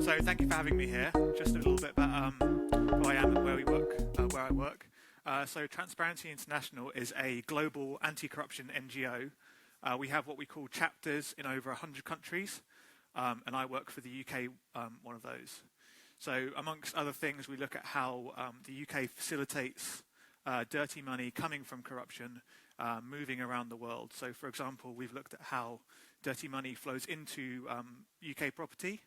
So thank you for having me here. Just a little bit about who I am and where I work. So Transparency International is a global anti-corruption NGO. We have what we call chapters in over 100 countries, and I work for the UK, one of those. So amongst other things, we look at how the UK facilitates dirty money coming from corruption moving around the world. So for example, we've looked at how dirty money flows into UK property,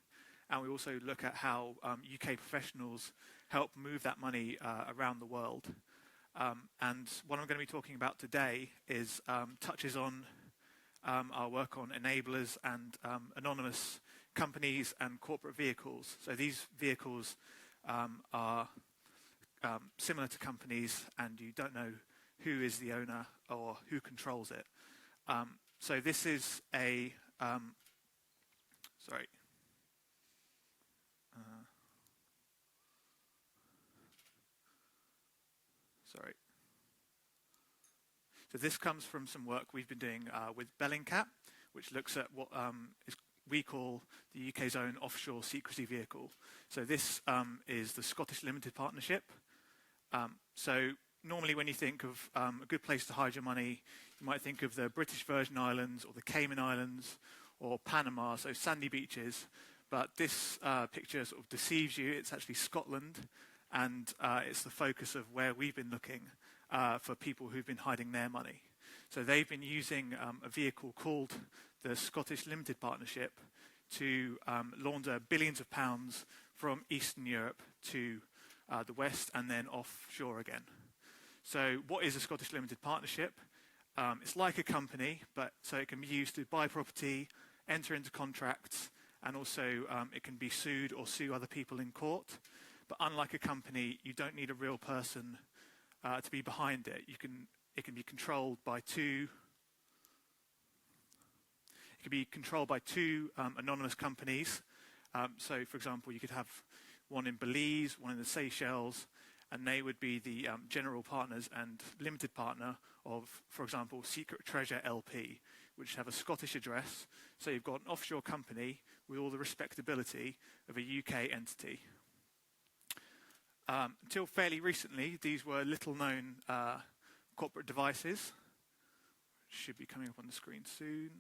and we also look at how UK professionals help move that money around the world. And what I'm going to be talking about today is touches on our work on enablers and anonymous companies and corporate vehicles. So these vehicles are similar to companies, and you don't know who is the owner or who controls it. So this is a So this comes from some work we've been doing with Bellingcat, which looks at what we call the UK's own offshore secrecy vehicle. So this is the Scottish Limited Partnership. So normally when you think of a good place to hide your money, you might think of the British Virgin Islands or the Cayman Islands or Panama, so sandy beaches. But this picture sort of deceives you. It's actually Scotland, and it's the focus of where we've been looking for people who've been hiding their money. So they've been using a vehicle called the Scottish Limited Partnership to launder billions of pounds from Eastern Europe to the West and then offshore again. So what is a Scottish Limited Partnership? It's like a company, but so it can be used to buy property, enter into contracts, and also it can be sued or sue other people in court. But unlike a company, you don't need a real person to be behind it. It can be controlled by two. It can be controlled by two anonymous companies. So, for example, you could have one in Belize, one in the Seychelles, and they would be the general partners and limited partner of, for example, Secret Treasure LP, which have a Scottish address. So you've got an offshore company with all the respectability of a UK entity. Until fairly recently, these were little-known corporate devices. Should be coming up on the screen soon.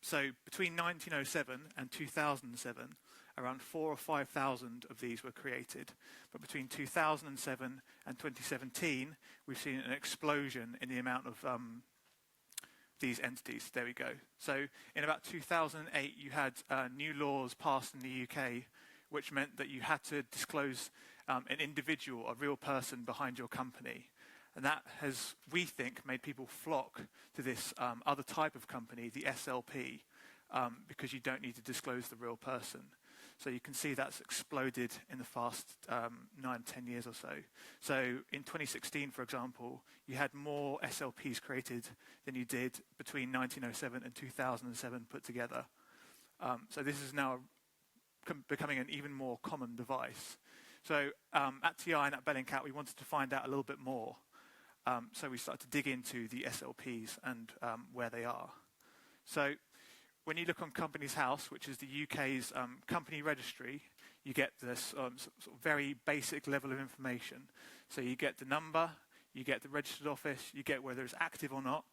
So between 1907 and 2007, around 4,000 or 5,000 of these were created. But between 2007 and 2017, we've seen an explosion in the amount of these entities. There we go. So in about 2008, you had new laws passed in the UK, which meant that you had to disclose an individual, a real person behind your company. And that has, we think, made people flock to this other type of company, the SLP, because you don't need to disclose the real person. So you can see that's exploded in the past 9-10 years or so. So in 2016, for example, you had more SLPs created than you did between 1907 and 2007 put together. So this is now becoming an even more common device. So at TI and at Bellingcat, we wanted to find out a little bit more. So we started to dig into the SLPs and where they are. So when you look on Companies House, which is the UK's company registry, you get this sort of very basic level of information. So you get the number, you get the registered office, you get whether it's active or not,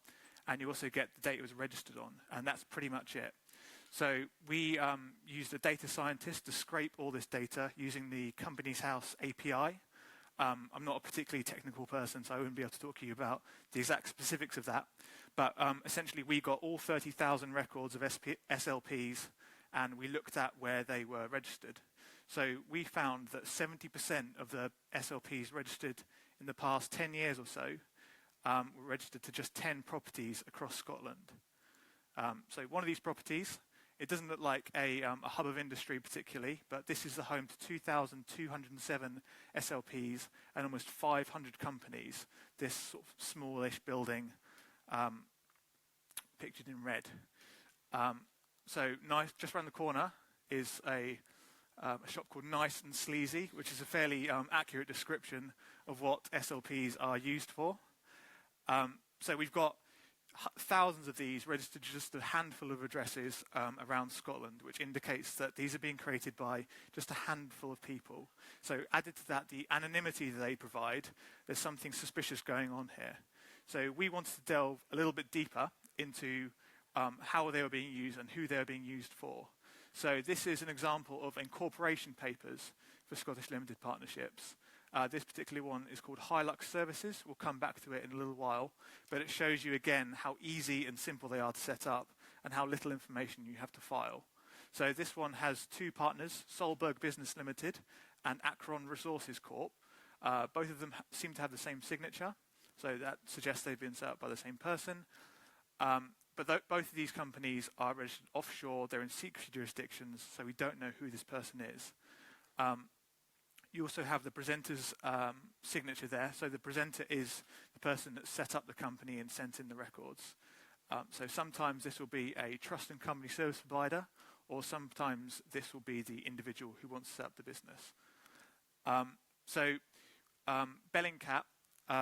and you also get the date it was registered on, and that's pretty much it. So we used a data scientist to scrape all this data using the Companies House API. I'm not a particularly technical person, so I wouldn't be able to talk to you about the exact specifics of that. But essentially, we got all 30,000 records of SLPs, and we looked at where they were registered. So we found that 70% of the SLPs registered in the past 10 years or so were registered to just 10 properties across Scotland. So one of these properties, it doesn't look like a hub of industry particularly, but this is the home to 2,207 SLPs and almost 500 companies, this sort of smallish building pictured in red. So nice, just around the corner is a shop called Nice and Sleazy, which is a fairly accurate description of what SLPs are used for. So we've got thousands of these registered just a handful of addresses around Scotland, which indicates that these are being created by just a handful of people. So added to that, the anonymity that they provide, there's something suspicious going on here. So we wanted to delve a little bit deeper into how they were being used and who they were being used for. So this is an example of incorporation papers for Scottish limited partnerships. This particular one is called Hilux Services. We'll come back to it in a little while, but it shows you again how easy and simple they are to set up and how little information you have to file. So this one has two partners, Solberg Business Limited and Akron Resources Corp. Both of them seem to have the same signature, so that suggests they've been set up by the same person. But both of these companies are registered offshore. They're in secrecy jurisdictions, so we don't know who this person is. You also have the presenter's signature there. So the presenter is the person that set up the company and sent in the records. So sometimes this will be a trust and company service provider, or sometimes this will be the individual who wants to set up the business. Bellingcat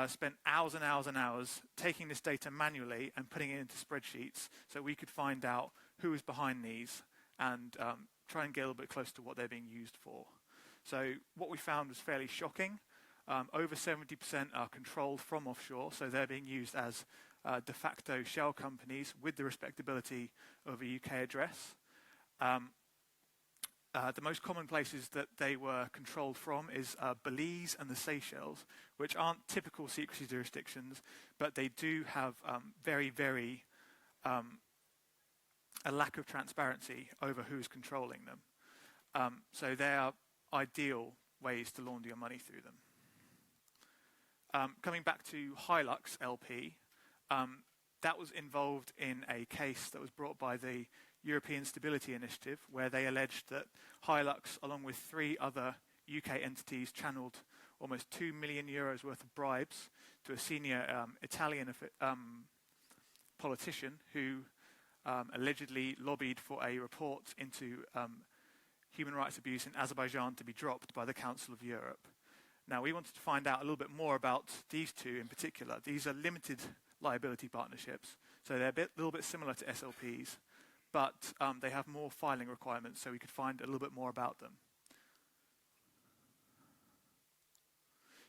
spent hours and hours and hours taking this data manually and putting it into spreadsheets so we could find out who was behind these and try and get a little bit close to what they're being used for. So what we found was fairly shocking. Over 70% are controlled from offshore, so they're being used as de facto shell companies with the respectability of a UK address. The most common places that they were controlled from is Belize and the Seychelles, which aren't typical secrecy jurisdictions, but they do have a lack of transparency over who's controlling them. So they are ideal ways to launder your money through them. Coming back to Hilux LP, that was involved in a case that was brought by the European Stability Initiative, where they alleged that Hilux, along with 3 other UK entities, channeled almost €2 million worth of bribes to a senior Italian politician who allegedly lobbied for a report into human rights abuse in Azerbaijan to be dropped by the Council of Europe. Now, we wanted to find out a little bit more about these two in particular. These are limited liability partnerships, so they're a little bit similar to SLPs, but they have more filing requirements, so we could find a little bit more about them.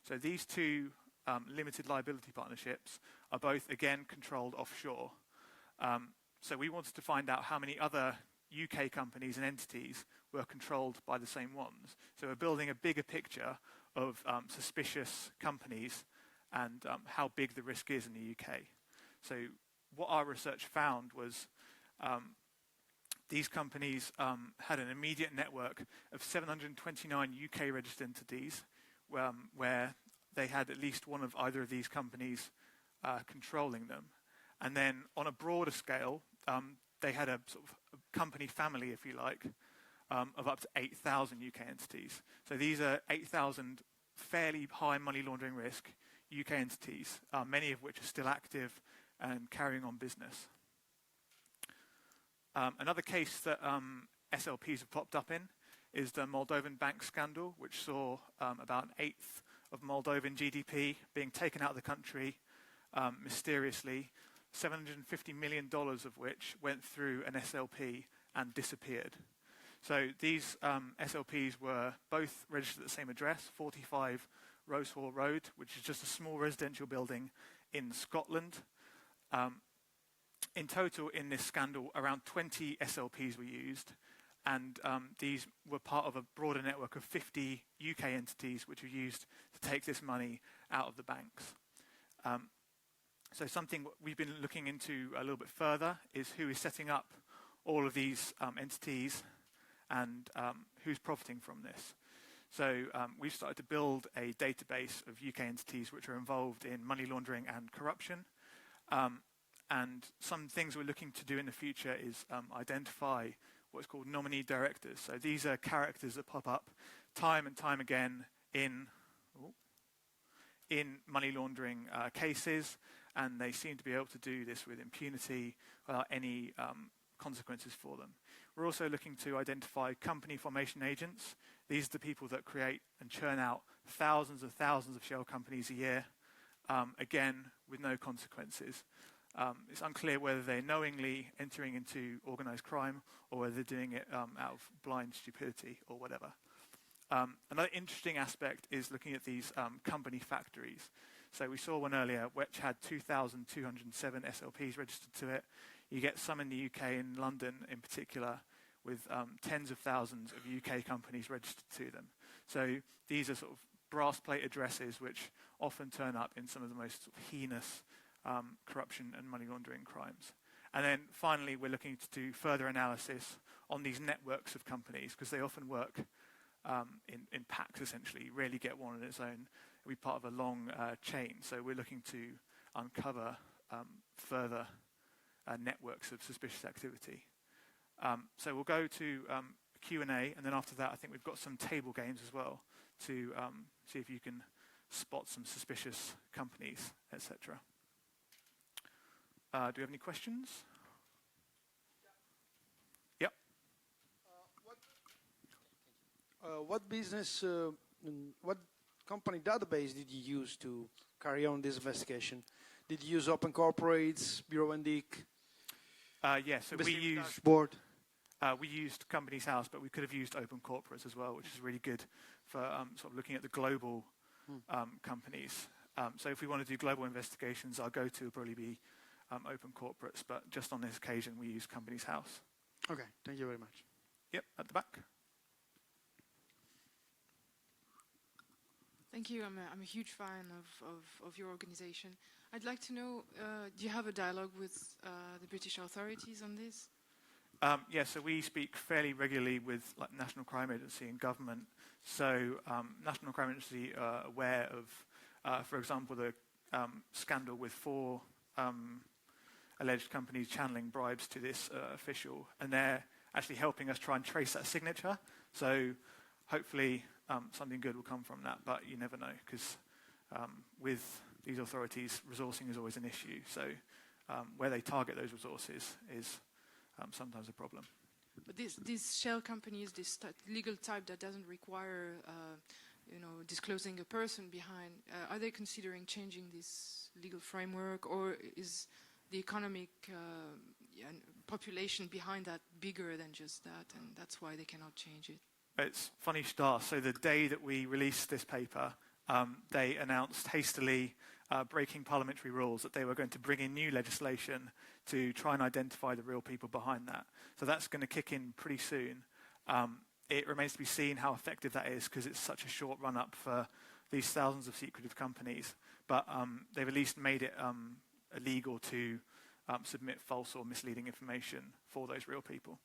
So these two limited liability partnerships are both, again, controlled offshore. So we wanted to find out how many other UK companies and entities were controlled by the same ones. So we're building a bigger picture of suspicious companies and how big the risk is in the UK. So what our research found was these companies had an immediate network of 729 UK registered entities where they had at least one of either of these companies controlling them. And then on a broader scale, they had a sort of company family, if you like, of up to 8,000 UK entities. So these are 8,000 fairly high money laundering risk UK entities, many of which are still active and carrying on business. Another case that SLPs have popped up in is the Moldovan bank scandal, which saw about an eighth of Moldovan GDP being taken out of the country mysteriously, $750 million of which went through an SLP and disappeared. So these SLPs were both registered at the same address, 45 Rose Hall Road, which is just a small residential building in Scotland. In total, in this scandal, around 20 SLPs were used, and these were part of a broader network of 50 UK entities which were used to take this money out of the banks. So something we've been looking into a little bit further is who is setting up all of these entities and who's profiting from this. So we've started to build a database of UK entities which are involved in money laundering and corruption. And some things we're looking to do in the future is identify what's called nominee directors. So these are characters that pop up time and time again in money laundering cases, and they seem to be able to do this with impunity without any consequences for them. We're also looking to identify company formation agents. These are the people that create and churn out thousands of shell companies a year, again, with no consequences. It's unclear whether they're knowingly entering into organised crime or whether they're doing it out of blind stupidity or whatever. Another interesting aspect is looking at these company factories. So we saw one earlier which had 2,207 SLPs registered to it. You get some in the UK, in London in particular, with tens of thousands of UK companies registered to them. So these are sort of brass plate addresses which often turn up in some of the most sort of heinous corruption and money laundering crimes. And then finally, we're looking to do further analysis on these networks of companies, because they often work in packs, essentially. You rarely get one on its own. It'll be part of a long chain. So we're looking to uncover further networks of suspicious activity. So we'll go to Q&A, and then after that, I think we've got some table games as well to see if you can spot some suspicious companies, etc. Do we have any questions? Yep. What company database did you use to carry on this investigation? Did you use Open Corporates, Bureau and Dick? Yeah, so we used Companies House, but we could have used Open Corporates as well, which is really good for sort of looking at the global companies. So if we want to do global investigations, our go-to will probably be Open Corporates, but just on this occasion, we use Companies House. Okay, thank you very much. Yep, at the back. Thank you. I'm a huge fan of your organization. I'd like to know, do you have a dialogue with the British authorities on this? Yeah, so we speak fairly regularly with National Crime Agency and government. So National Crime Agency are aware of, for example, the scandal with 4 alleged companies channeling bribes to this official, and they're actually helping us try and trace that signature. So hopefully something good will come from that, but you never know, because with these authorities, resourcing is always an issue. So where they target those resources is sometimes a problem. But these shell companies, this legal type that doesn't require, disclosing a person behind, are they considering changing this legal framework, or is the economic population behind that bigger than just that, and that's why they cannot change it? It's funny start. So the day that we released this paper, they announced hastily, breaking parliamentary rules, that they were going to bring in new legislation to try and identify the real people behind that. So that's going to kick in pretty soon. It remains to be seen how effective that is, because it's such a short run-up for these thousands of secretive companies. But they've at least made it illegal to submit false or misleading information for those real people.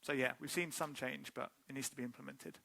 So yeah, we've seen some change, but it needs to be implemented.